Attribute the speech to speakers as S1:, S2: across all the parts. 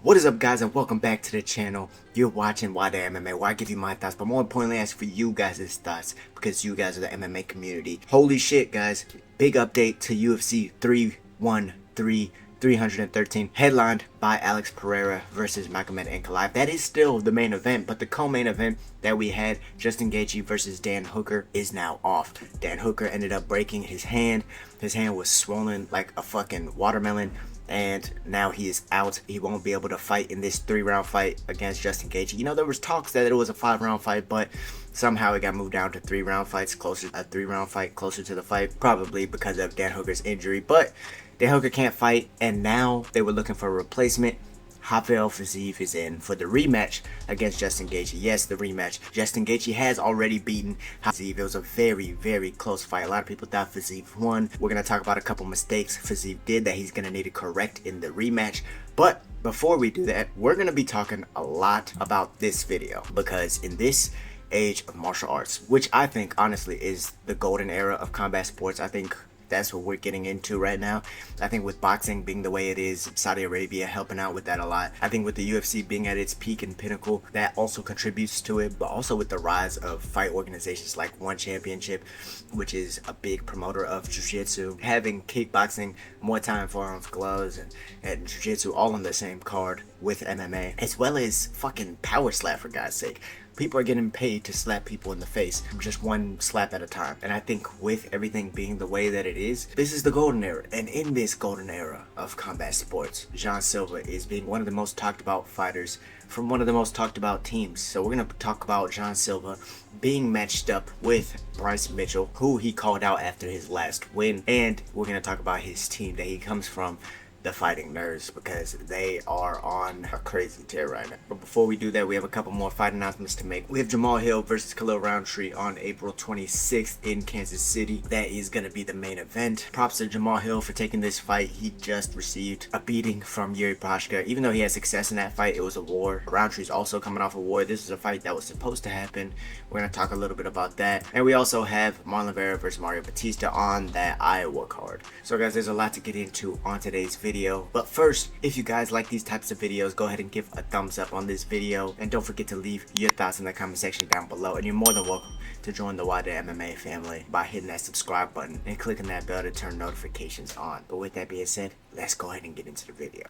S1: What is up, guys, and welcome back to the channel. You're watching Nwadei MMA, where I give you my thoughts, but more importantly, I ask for you guys' thoughts, because you guys are the MMA community. Holy shit, guys. Big update to UFC 313, headlined by Alex Pereira versus Magomed Ankalaev. That is still the main event, but the co-main event that we had, Justin Gaethje versus Dan Hooker, is now off. Dan Hooker ended up breaking his hand. His hand was swollen like a fucking watermelon, and now he is out. He won't be able to fight in this 3-round fight against Justin Gaethje. You know, there was talks that it was a 5-round fight, but somehow it got moved down to 3-round fights, closer to the fight, probably because of Dan Hooker's injury. But Dan Hooker can't fight, and now they were looking for a replacement. Rafael Fiziev is in for the rematch against Justin Gaethje. Yes, the rematch. Justin Gaethje has already beaten Fiziev. It was a very, very close fight. A lot of people thought Fiziev won. We're going to talk about a couple mistakes Fiziev did that he's going to need to correct in the rematch. But before we do that, we're going to be talking a lot about this video, because in this age of martial arts, which I think honestly is the golden era of combat sports, I think that's what we're getting into right now. I think with boxing being the way it is, Saudi Arabia helping out with that a lot. I think with the UFC being at its peak and pinnacle, that also contributes to it, but also with the rise of fight organizations like One Championship, which is a big promoter of jiu-jitsu, having kickboxing, Muay Thai and forearms, gloves, and jiu-jitsu all on the same card with MMA, as well as fucking power slap, for God's sake. People are getting paid to slap people in the face, just one slap at a time. And I think with everything being the way that it is, this is the golden era. And in this golden era of combat sports, Silva is being one of the most talked about fighters from one of the most talked about teams. So we're going to talk about Silva being matched up with Bryce Mitchell, who he called out after his last win. And we're going to talk about his team that he comes from, the Fighting Nerds, because they are on a crazy tear right now. But before we do that, we have a couple more fight announcements to make. We have Jamahal versus Khalil Routree on April 26th in Kansas City. That is going to be the main event. Props to Jamahal for taking this fight. He just received a beating from Yuri Prochazka. Even though he had success in that fight, it was a war. Rountree's also coming off a war. This is a fight that was supposed to happen. We're going to talk a little bit about that. And we also have Marlon Vera versus Bautista on that Iowa card. So guys, there's a lot to get into on today's video. But first, if you guys like these types of videos, go ahead and give a thumbs up on this video, and don't forget to leave your thoughts in the comment section down below. And you're more than welcome to join the Nwadei MMA family by hitting that subscribe button and clicking that bell to turn notifications on. But with that being said, let's go ahead and get into the video.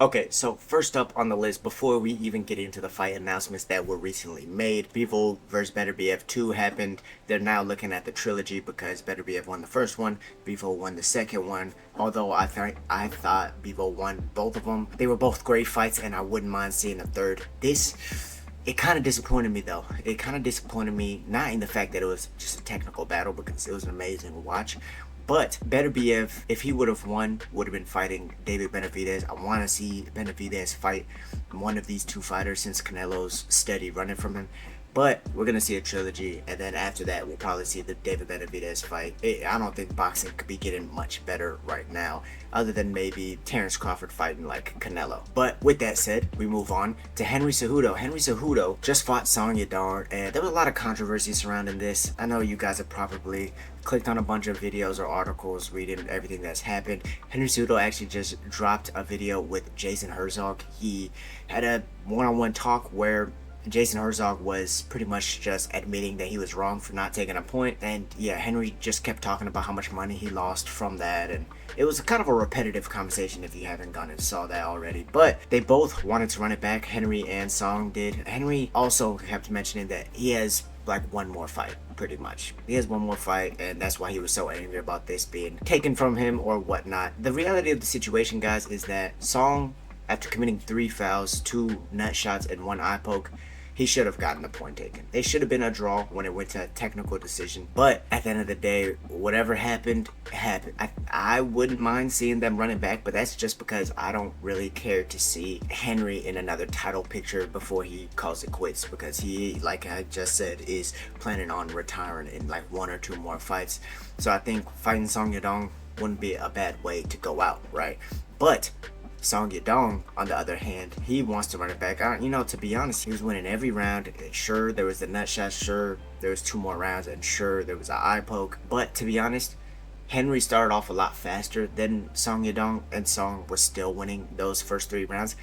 S1: Okay, so first up on the list, before we even get into the fight announcements that were recently made, Bivol versus Beterbiev 2 happened. They're now looking at the trilogy because Beterbiev won the first one, Bivol won the second one. Although I thought Bivol won both of them. They were both great fights, and I wouldn't mind seeing a third. It kind of disappointed me though. It kind of disappointed me, not in the fact that it was just a technical battle, because it was an amazing watch. But Beterbiev, if he would have won, would have been fighting David Benavidez. I want to see Benavidez fight one of these two fighters, since Canelo's steady running from him. But we're going to see a trilogy, and then after that, we'll probably see the David Benavidez fight. I don't think boxing could be getting much better right now, other than maybe Terrence Crawford fighting like Canelo. But with that said, we move on to Henry Cejudo. Henry Cejudo just fought Song Yadong, and there was a lot of controversy surrounding this. I know you guys have probably clicked on a bunch of videos or articles reading everything that's happened. Henry Cejudo actually just dropped a video with Jason Herzog. He had a one-on-one talk where Jason Herzog was pretty much just admitting that he was wrong for not taking a point. And yeah, Henry just kept talking about how much money he lost from that, and it was kind of a repetitive conversation if you haven't gone and saw that already. But they both wanted to run it back, Henry and Song did. Henry also kept mentioning that he has like one more fight, pretty much. He has one more fight, and that's why he was so angry about this being taken from him or whatnot. The reality of the situation, guys, is that Song, after committing 3 fouls, 2 nut shots, and 1 eye poke, he should have gotten the point taken. It should have been a draw when it went to a technical decision. But at the end of the day, whatever happened, happened. I wouldn't mind seeing them running back, but that's just because I don't really care to see Henry in another title picture before he calls it quits, because he, like I just said, is planning on retiring in like 1 or 2 more fights. So I think fighting Song Yadong wouldn't be a bad way to go out, right? But Song Yadong, on the other hand, he wants to run it back. You know, to be honest, he was winning every round. Sure, there was the nut shot. Sure, there was 2 more rounds. And sure, there was an eye poke. But to be honest, Henry started off a lot faster than Song Yadong, and Song was still winning those first 3 rounds.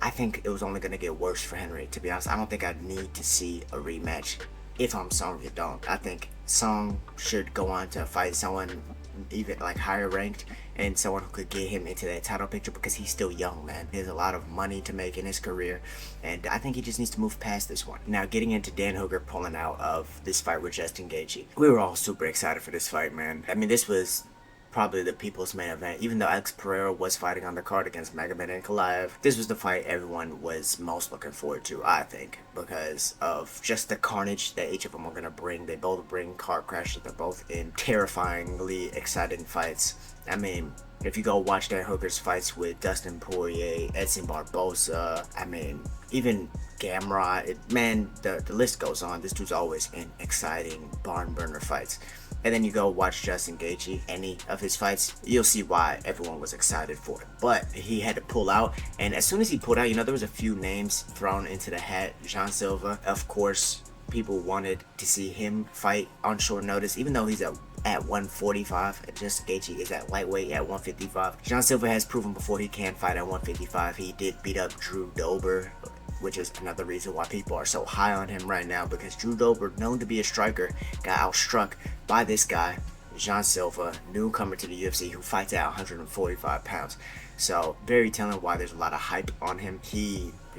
S1: I think it was only going to get worse for Henry, to be honest. I don't think I need to see a rematch if I'm Song Yadong. I think Song should go on to fight someone even like higher ranked and someone who could get him into that title picture, because he's still young, man. He has a lot of money to make in his career, and I think he just needs to move past this one. Now, getting into Dan Hooker pulling out of this fight with Justin Gaethje, we were all super excited for this fight, man. I mean, this was probably the people's main event. Even though Alex Pereira was fighting on the card against Magomed Ankalaev, this was the fight everyone was most looking forward to, I think, because of just the carnage that each of them are going to bring. They both bring car crashes. They're both in terrifyingly exciting fights. I mean, if you go watch Dan Hooker's fights with Dustin Poirier, Edson Barboza, I mean, even Gamrot, man, the list goes on. This dude's always in exciting barn burner fights. And then you go watch Justin Gaethje, any of his fights, you'll see why everyone was excited for it. But he had to pull out, and as soon as he pulled out, there was a few names thrown into the hat. Jean Silva, of course, people wanted to see him fight on short notice, even though he's at 145, and Justin Gaethje is at lightweight at 155. Jean Silva has proven before he can fight at 155. He did beat up Drew Dober, which is another reason why people are so high on him right now, because Drew Dober, known to be a striker, got outstruck by this guy, Jean Silva, newcomer to the UFC, who fights at 145 pounds. So very telling why there's a lot of hype on him.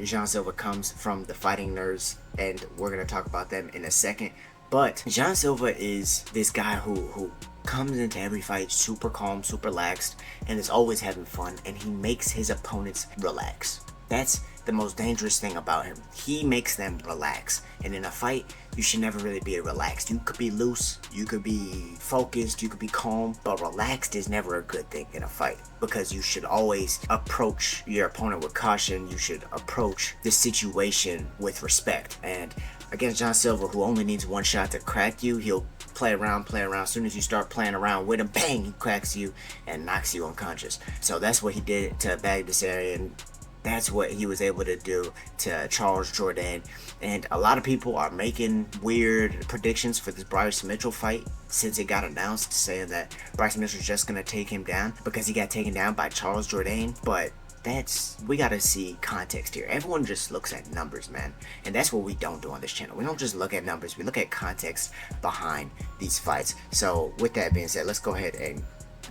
S1: Jean Silva comes from the fighting nerds, and we're going to talk about them in a second. But Jean Silva is this guy who comes into every fight super calm, super relaxed, and is always having fun, and he makes his opponents relax. That's the most dangerous thing about him. He makes them relax. And in a fight, you should never really be relaxed. You could be loose, you could be focused, you could be calm, but relaxed is never a good thing in a fight, because you should always approach your opponent with caution. You should approach the situation with respect. And against Jean Silva, who only needs one shot to crack you, he'll play around. As soon as you start playing around with him, bang, he cracks you and knocks you unconscious. So that's what he did to Bagdasarian. That's what he was able to do to Charles Jourdain. And a lot of people are making weird predictions for this Bryce Mitchell fight since it got announced, saying that Bryce Mitchell's just going to take him down because he got taken down by Charles Jourdain. But we gotta see context here. Everyone just looks at numbers, man, and that's what we don't do on this channel. We don't just look at numbers, we look at context behind these fights. So with that being said, let's go ahead and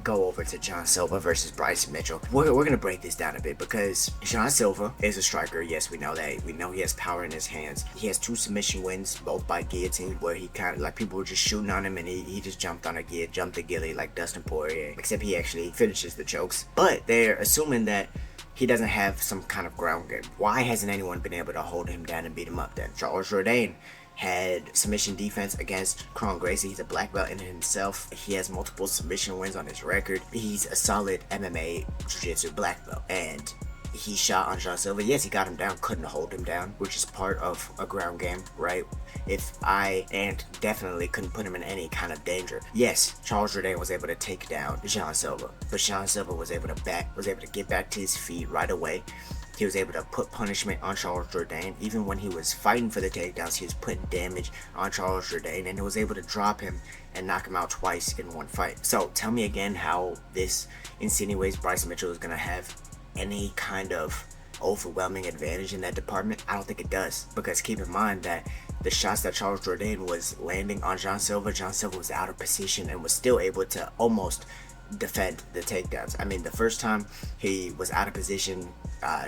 S1: go over to Jean Silva versus Bryce Mitchell. We're gonna break this down a bit, because Jean Silva is a striker. Yes, we know that. We know he has power in his hands. He has 2 submission wins, both by guillotine, where he kind of like, people were just shooting on him and he just jumped on jumped a gilly like Dustin Poirier, except he actually finishes the chokes. But they're assuming that he doesn't have some kind of ground game. Why hasn't anyone been able to hold him down and beat him up then? Charles Jourdain had submission defense against Kron Gracie. He's a black belt in himself. He has multiple submission wins on his record. He's a solid MMA jiu-jitsu black belt, and he shot on Jean Silva. Yes, he got him down, couldn't hold him down, which is part of a ground game, right? And definitely couldn't put him in any kind of danger. Yes, Charles Jourdain was able to take down Jean Silva, but Jean Silva was able to get back to his feet right away. He was able to put punishment on Charles Jourdain. Even when he was fighting for the takedowns, he was putting damage on Charles Jourdain, and he was able to drop him and knock him out twice in one fight. So tell me again how this insinuates Bryce Mitchell is going to have any kind of overwhelming advantage in that department. I don't think it does, because keep in mind that the shots that Charles Jourdain was landing on Jean Silva was out of position and was still able to almost defend the takedowns. I mean, the first time he was out of position,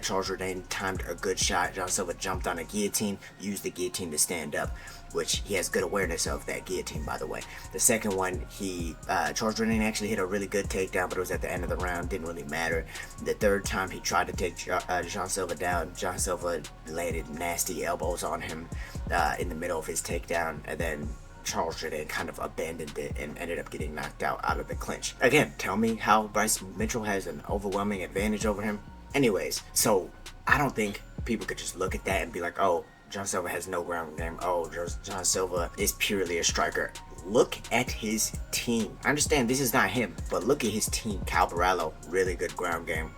S1: Charles Jourdain timed a good shot. Jean Silva jumped on a guillotine, used the guillotine to stand up, which he has good awareness of that guillotine, by the way. The second one, Charles Jourdain actually hit a really good takedown, but it was at the end of the round, didn't really matter. The third time he tried to take Jean Silva down, Jean Silva landed nasty elbows on him in the middle of his takedown, and then Charles Jourdain kind of abandoned it and ended up getting knocked out of the clinch. Again, tell me how Bryce Mitchell has an overwhelming advantage over him. Anyways, so I don't think people could just look at that and be like, oh, Jean Silva has no ground game. Oh, Jean Silva is purely a striker. Look at his team. I understand this is not him, but look at his team. Cal Barallo, really good ground game.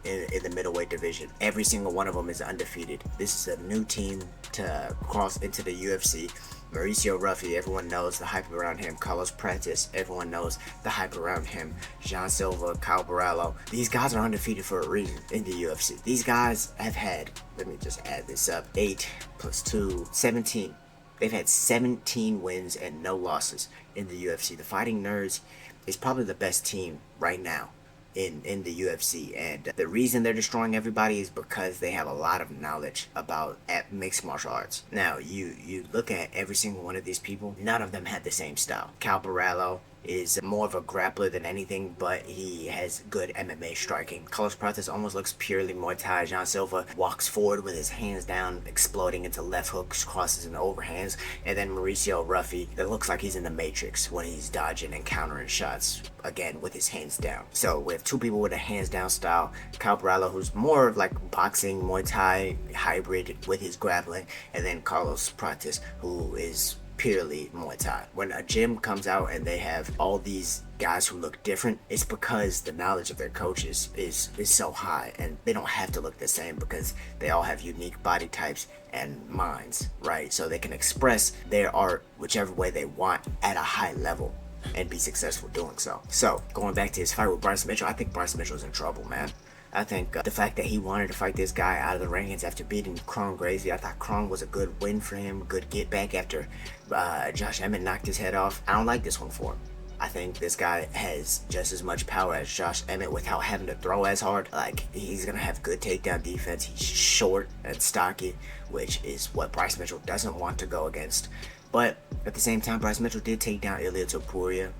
S1: in the middleweight division. Every single one of them is undefeated. This is a new team to cross into the UFC. Mauricio Ruffy, everyone knows the hype around him. Carlos Pratis, everyone knows the hype around him. Jean Silva, Kyle Barallo. These guys are undefeated for a reason in the UFC. These guys have had, let me just add this up, 8 + 2, 17. They've had 17 wins and no losses in the UFC. The Fighting Nerds is probably the best team right now in the UFC, and the reason they're destroying everybody is because they have a lot of knowledge about mixed martial arts. Now, you look at every single one of these people, none of them had the same style. Cal Barallo is more of a grappler than anything, but he has good MMA striking. Carlos Pratis almost looks purely Muay Thai. Jean Silva walks forward with his hands down, exploding into left hooks, crosses and overhands. And then Mauricio Ruffy, that looks like he's in the Matrix when he's dodging and countering shots, again with his hands down. So we have two people with a hands down style. Kyle Barallo, who's more of like boxing, Muay Thai hybrid with his grappling, and then Carlos Pratis, who is purely Muay Thai. When a gym comes out and they have all these guys who look different, it's because the knowledge of their coaches is so high, and they don't have to look the same because they all have unique body types and minds, right? So they can express their art whichever way they want at a high level and be successful doing so. So going back to his fight with Bryce Mitchell, I think Bryce Mitchell's in trouble, man. I think the fact that he wanted to fight this guy out of the rankings after beating Kron Gracie, I thought Kron was a good win for him, good get back after Josh Emmett knocked his head off. I don't like this one for him. I think this guy has just as much power as Josh Emmett without having to throw as hard. Like, he's gonna have good takedown defense. He's short and stocky, which is what Bryce Mitchell doesn't want to go against. But at the same time, Bryce Mitchell did take down Ilia Topuria.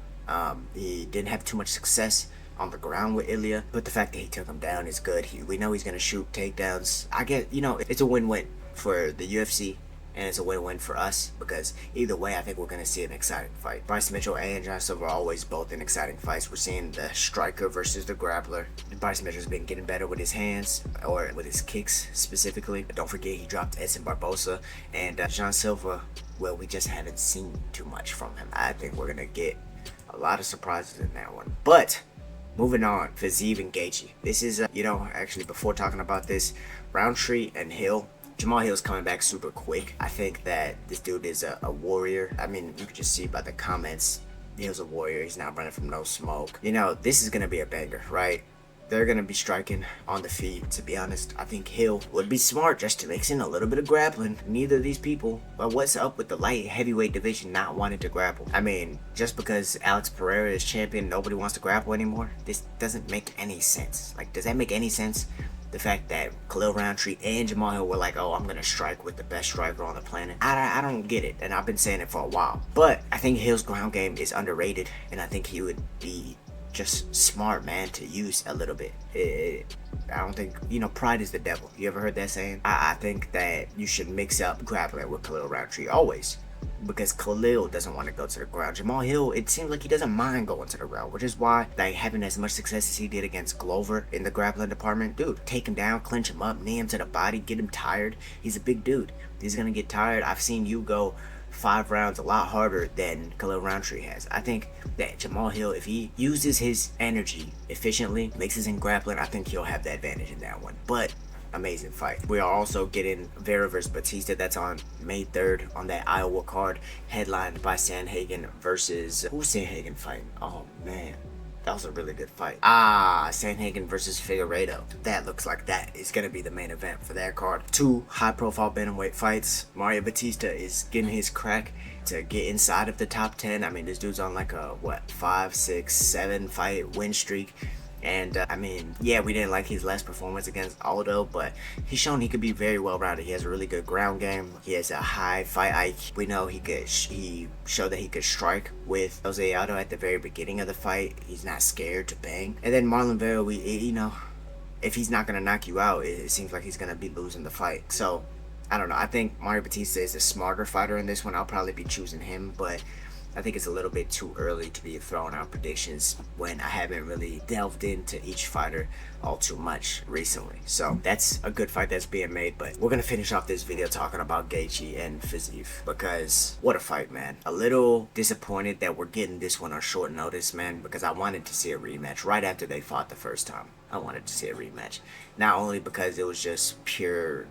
S1: He didn't have too much success on the ground with Ilia, but the fact that he took him down is good. We know he's gonna shoot takedowns. I get, it's a win-win for the UFC, and it's a win-win for us, because either way, I think we're gonna see an exciting fight. Bryce Mitchell and John Silva are always both in exciting fights. We're seeing the striker versus the grappler. Bryce Mitchell's been getting better with his hands, or with his kicks specifically. But don't forget, he dropped Edson Barbosa, and John Silva, well, we just haven't seen too much from him. I think we're gonna get a lot of surprises in that one. But moving on, Fiziev and Gaethje. This is, actually before talking about this, Routree and Hill. Jamahal Hill's coming back super quick. I think that this dude is a warrior. I mean, you can just see by the comments, Hill's a warrior. He's not running from no smoke. This is going to be a banger, right? They're going to be striking on the feet. To be honest, I think Hill would be smart just to mix in a little bit of grappling. Neither of these people, but what's up with the light heavyweight division not wanting to grapple? I mean, just because Alex Pereira is champion, nobody wants to grapple anymore? This doesn't make any sense. Like, does that make any sense? The fact that Khalil Roundtree and Jamahal Hill were like, oh, I'm going to strike with the best striker on the planet. I don't get it, and I've been saying it for a while. But I think Hill's ground game is underrated, and I think he would be just smart, man, to use a little bit. I don't think, pride is the devil. You ever heard that saying? I think that you should mix up grappling with Khalil Roundtree always, because Khalil doesn't want to go to the ground. Jamahal Hill, it seems like he doesn't mind going to the ground, which is why, like, having as much success as he did against Glover in the grappling department, dude, take him down, clinch him up, knee him to the body, get him tired. He's a big dude. He's gonna get tired. I've seen you go 5 rounds a lot harder than Khalil Roundtree has. I think that Jamahal Hill, if he uses his energy efficiently, mixes in grappling, I think he'll have the advantage in that one. But amazing fight. We are also getting Vera versus Bautista. That's on May 3rd on that Iowa card, headlined by Sandhagen versus, who's Sandhagen fighting? Oh man, that was a really good fight. Sandhagen versus Figueiredo. That looks like that is going to be the main event for that card. 2 high-profile bantamweight fights. Mario Bautista is getting his crack to get inside of the top 10. I mean, this dude's on like a, 5, 6, 7 fight win streak. And I mean, yeah, we didn't like his last performance against Aldo, but he's shown he could be very well rounded. He has a really good ground game. He has a high fight IQ. We know he showed that he could strike with Jose Aldo at the very beginning of the fight. He's not scared to bang. And then Marlon Vera, if he's not gonna knock you out, it seems like he's gonna be losing the fight. So I don't know. I think Mario Bautista is a smarter fighter in this one. I'll probably be choosing him, but I think it's a little bit too early to be throwing out predictions when I haven't really delved into each fighter all too much recently. So that's a good fight that's being made, but we're gonna finish off this video talking about Gaethje and Fiziev, because what a fight, man. A little disappointed that we're getting this one on short notice, man, because I wanted to see a rematch right after they fought the first time. I wanted to see a rematch. Not only because it was just pure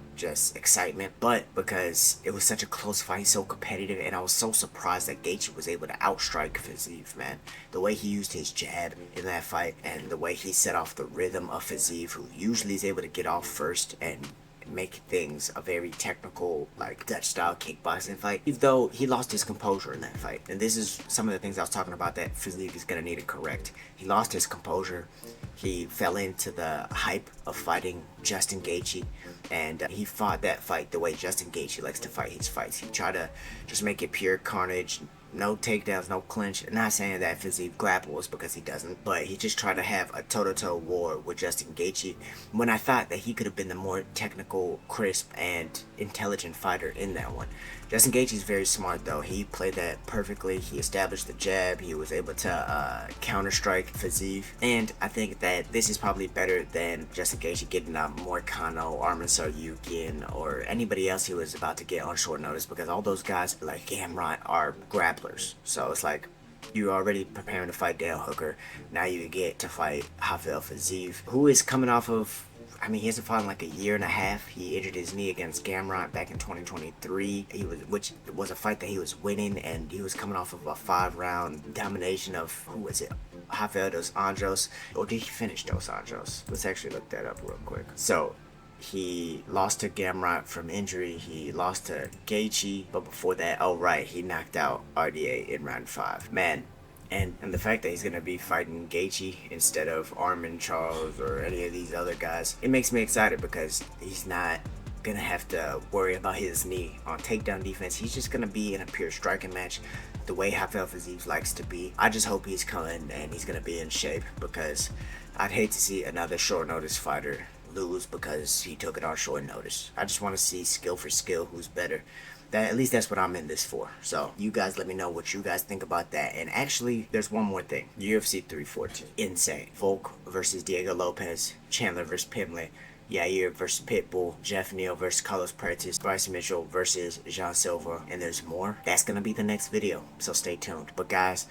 S1: excitement, but because it was such a close fight, so competitive, and I was so surprised that Gaethje was able to outstrike Fiziev, man. The way he used his jab in that fight, and the way he set off the rhythm of Fiziev, who usually is able to get off first and make things a very technical, like Dutch style kickboxing fight, even though he lost his composure in that fight. And this is some of the things I was talking about that Fiziev is going to need to correct. He lost his composure. He fell into the hype of fighting Justin Gaethje, and he fought that fight the way Justin Gaethje likes to fight his fights. He tried to just make it pure carnage, no takedowns, no clinch. I'm not saying that Fiziev grapples, because he doesn't, but he just tried to have a toe-to-toe war with Justin Gaethje, when I thought that he could have been the more technical, crisp, and intelligent fighter in that one. Justin Gaethje is very smart, though. He played that perfectly. He established the jab. He was able to counter-strike Fiziev, and I think that this is probably better than Justin Gaethje getting out Morcano, Arman Saryukin, or anybody else he was about to get on short notice, because all those guys like Gamrot are grapplers. So it's like, you're already preparing to fight Dan Hooker. Now you get to fight Rafael Fiziev, who is coming off of, I mean, he hasn't fought in like a year and a half. He injured his knee against Gamrot back in 2023, which was a fight that he was winning, and he was coming off of a 5-round domination of, who was it, Rafael dos Anjos, or did he finish dos Anjos? Let's actually look that up real quick. So he lost to Gamrot from injury. He lost to Gaethje, but before that, oh right, he knocked out RDA in round 5. Man, and the fact that he's going to be fighting Gaethje instead of Arman Charles or any of these other guys, it makes me excited, because he's not going to have to worry about his knee on takedown defense. He's just going to be in a pure striking match, the way Rafael Fiziev likes to be. I just hope he's coming and he's going to be in shape, because I'd hate to see another short notice fighter lose because he took it on short notice. I just want to see skill for skill, who's better. At least that's what I'm in this for. So you guys let me know what you guys think about that. And actually, there's one more thing. UFC 314. Insane. Volk versus Diego Lopez. Chandler versus Pimlet. Yair versus Pitbull. Jeff Neal versus Carlos Pratis. Bryce Mitchell versus Jean Silva. And there's more. That's going to be the next video, so stay tuned. But guys,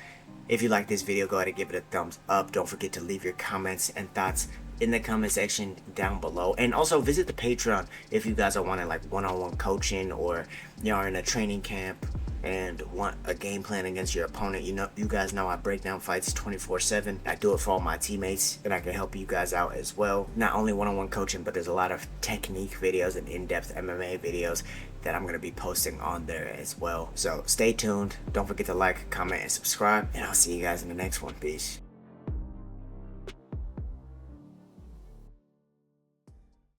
S1: if you like this video, go ahead and give it a thumbs up. Don't forget to leave your comments and thoughts in the comment section down below, and also visit the Patreon if you guys are wanting like one-on-one coaching, or you're in a training camp and want a game plan against your opponent. You guys know I break down fights 24/7. I do it for all my teammates, and I can help you guys out as well. Not only one-on-one coaching, but there's a lot of technique videos and in-depth MMA videos that I'm going to be posting on there as well. So stay tuned. Don't forget to like, comment, and subscribe, and I'll see you guys in the next one. Peace.